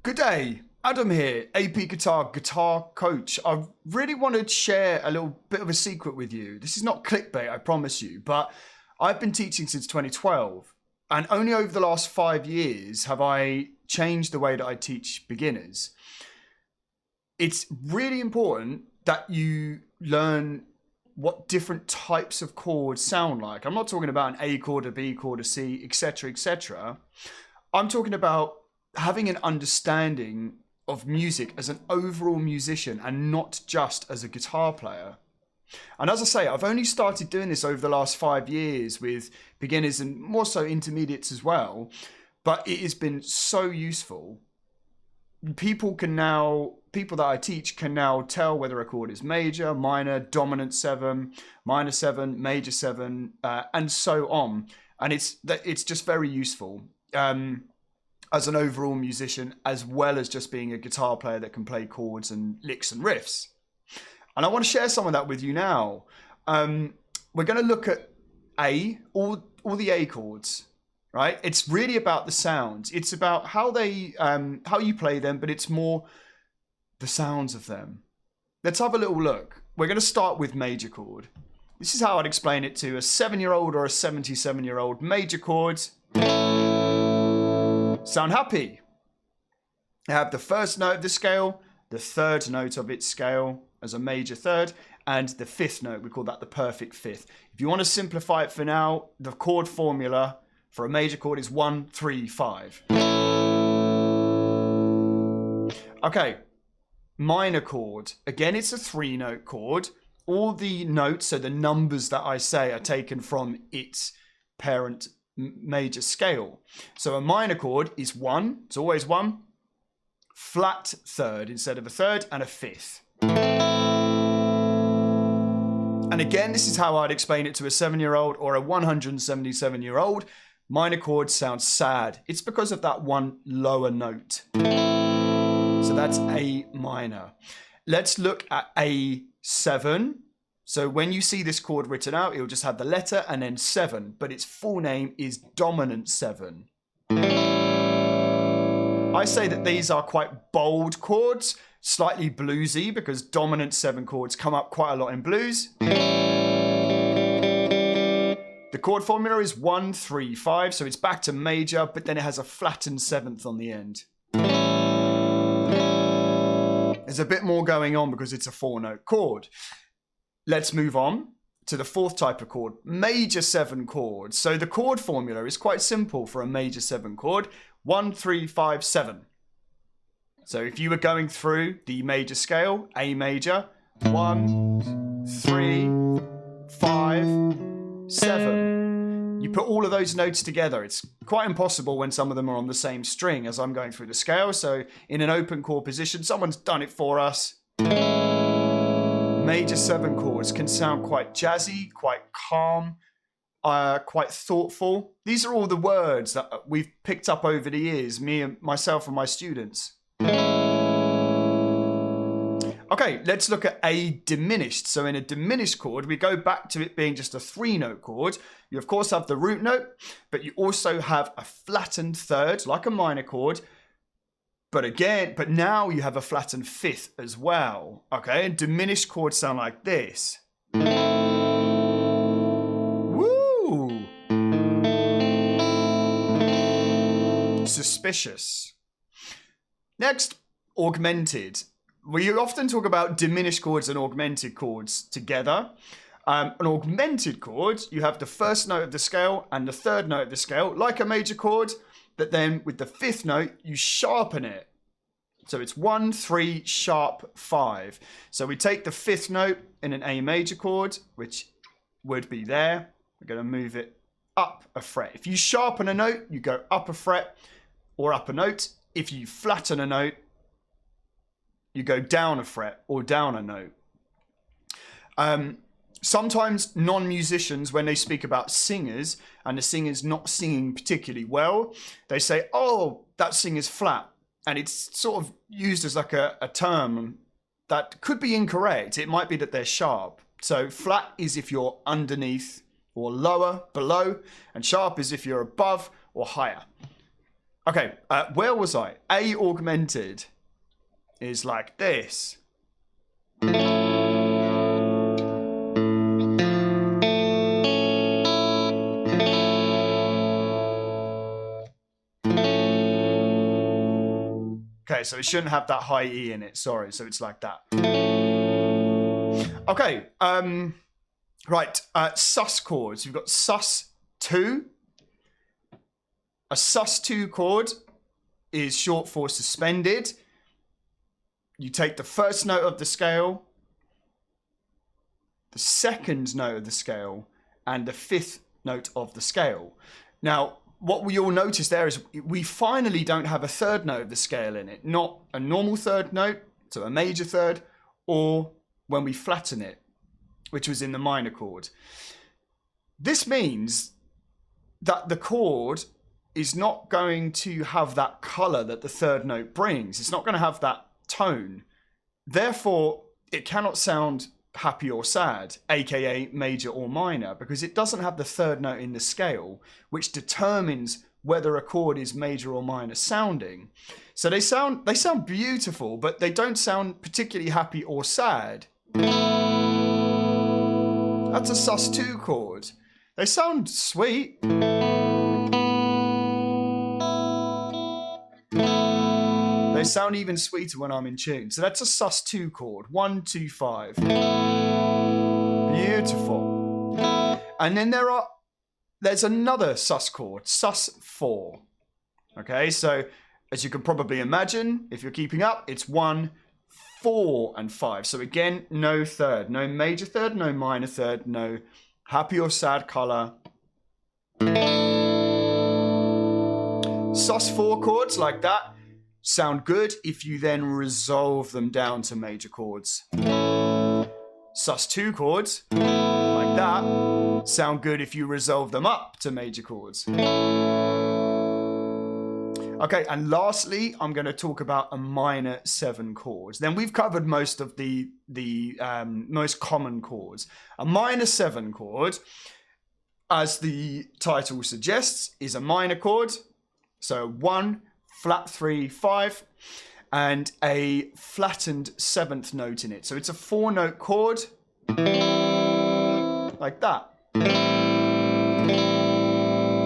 Good day, Adam here, AP guitar coach. I really want to share a little bit of a secret with you. This is not clickbait, I promise you, but I've been teaching since 2012, and only over the last 5 years have I changed the way that I teach beginners. It's really important that you learn what different types of chords sound like. I'm not talking about an A chord, a B chord, a C, etc., etc. I'm talking about having an understanding of music as an overall musician and not just as a guitar player. And as I say, I've only started doing this over the last 5 years with beginners and more so intermediates as well. But it has been so useful. People that I teach can now tell whether a chord is major, minor, dominant 7, minor 7, major 7, and so on. And it's just very useful as an overall musician, as well as just being a guitar player that can play chords and licks and riffs. And I want to share some of that with you now. We're going to look at all the A chords, right? It's really about the sounds. It's about how you play them, but it's more the sounds of them. Let's have a little look. We're going to start with major chord. This is how I'd explain it to a 7-year-old or a 77-year-old. Major chords sound happy. They have the first note of the scale, the third note of its scale as a major third, and the fifth note. We call that the perfect fifth. If you want to simplify it for now, the chord formula for a major chord is 1, 3, 5. Okay, minor chord. Again, it's a 3-note chord. All the notes, so the numbers that I say, are taken from its parent major scale. So a minor chord is 1, it's always 1, flat third instead of a third, and a fifth. And again, this is how I'd explain it to a 7-year-old or a 177-year-old. Minor chords sound sad. It's because of that one lower note. So that's A minor. Let's look at A7. So when you see this chord written out, it'll just have the letter and then 7, but its full name is dominant 7. I say that these are quite bold chords, slightly bluesy, because dominant 7 chords come up quite a lot in blues. The chord formula is 1, 3, 5, so it's back to major, but then it has a flattened 7th on the end. There's a bit more going on because it's a 4-note chord. Let's move on to the fourth type of chord, major 7 chords. So the chord formula is quite simple for a major 7 chord, 1, 3, 5, 7. So if you were going through the major scale, A major, 1, 3, 5, 7. You put all of those notes together. It's quite impossible when some of them are on the same string as I'm going through the scale. So in an open chord position, someone's done it for us. Major 7 chords can sound quite jazzy, quite calm, quite thoughtful. These are all the words that we've picked up over the years, myself and my students. Okay, let's look at a diminished. So in a diminished chord, we go back to it being just a 3-note chord. You of course have the root note, but you also have a flattened third, like a minor chord. But now you have a flattened fifth as well. Okay, and diminished chords sound like this. Woo! Suspicious. Next, augmented. We often talk about diminished chords and augmented chords together. An augmented chord, you have the first note of the scale and the third note of the scale, like a major chord, but then with the fifth note, you sharpen it. So it's 1, 3, sharp 5. So we take the fifth note in an A major chord, which would be there. We're going to move it up a fret. If you sharpen a note, you go up a fret or up a note. If you flatten a note, you go down a fret or down a note. Sometimes non-musicians, when they speak about singers and the singer's not singing particularly well, they say, oh, that singer's flat. And it's sort of used as like a term that could be incorrect. It might be that they're sharp. So flat is if you're underneath or lower, below, and sharp is if you're above or higher. Okay, where was I? A augmented is like this. Okay, so it shouldn't have that high E in it. Sorry, so it's like that. Okay, right. Sus chords. You've got sus2. A sus2 chord is short for suspended. You take the first note of the scale, the second note of the scale, and the fifth note of the scale. Now, what we all notice there is we finally don't have a third note of the scale in it. Not a normal third note, so a major third, or when we flatten it, which was in the minor chord. This means that the chord is not going to have that color that the third note brings. It's not going to have that tone. Therefore, it cannot sound happy or sad, aka major or minor, because it doesn't have the third note in the scale, which determines whether a chord is major or minor sounding. So they sound beautiful, but they don't sound particularly happy or sad. That's a sus2 chord. They sound sweet. They sound even sweeter when I'm in tune. So that's a sus2 chord. 1, 2, 5. Beautiful. And then there's another sus chord, sus4. Okay, so as you can probably imagine, if you're keeping up, it's 1, 4, and 5. So again, no third, no major third, no minor third, no happy or sad color. Sus4 chords like that sound good if you then resolve them down to major chords. Sus2 chords like that sound good if you resolve them up to major chords. Okay, and lastly, I'm going to talk about a minor 7 chords. Then we've covered most of the most common chords. A minor 7 chord, as the title suggests, is a minor chord. So 1, flat 3, 5, and a flattened 7th note in it. So it's a 4-note chord, like that.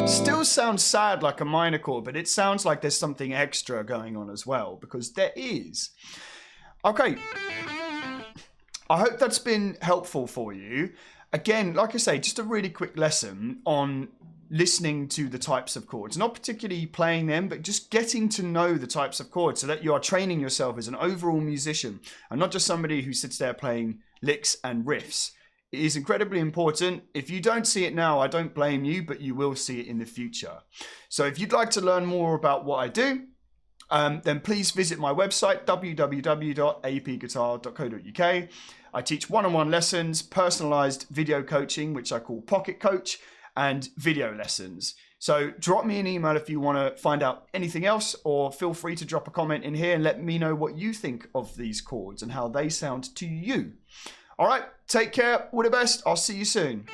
Still sounds sad like a minor chord, but it sounds like there's something extra going on as well, because there is. Okay, I hope that's been helpful for you. Again, like I say, just a really quick lesson on listening to the types of chords, not particularly playing them, but just getting to know the types of chords so that you are training yourself as an overall musician and not just somebody who sits there playing licks and riffs. It is incredibly important. If you don't see it now, I don't blame you, but you will see it in the future. So if you'd like to learn more about what I do, then please visit my website, www.apguitar.co.uk. I teach one-on-one lessons, personalized video coaching, which I call Pocket Coach, and video lessons. So drop me an email if you want to find out anything else, or feel free to drop a comment in here and let me know what you think of these chords and how they sound to you. All right, take care, all the best, I'll see you soon.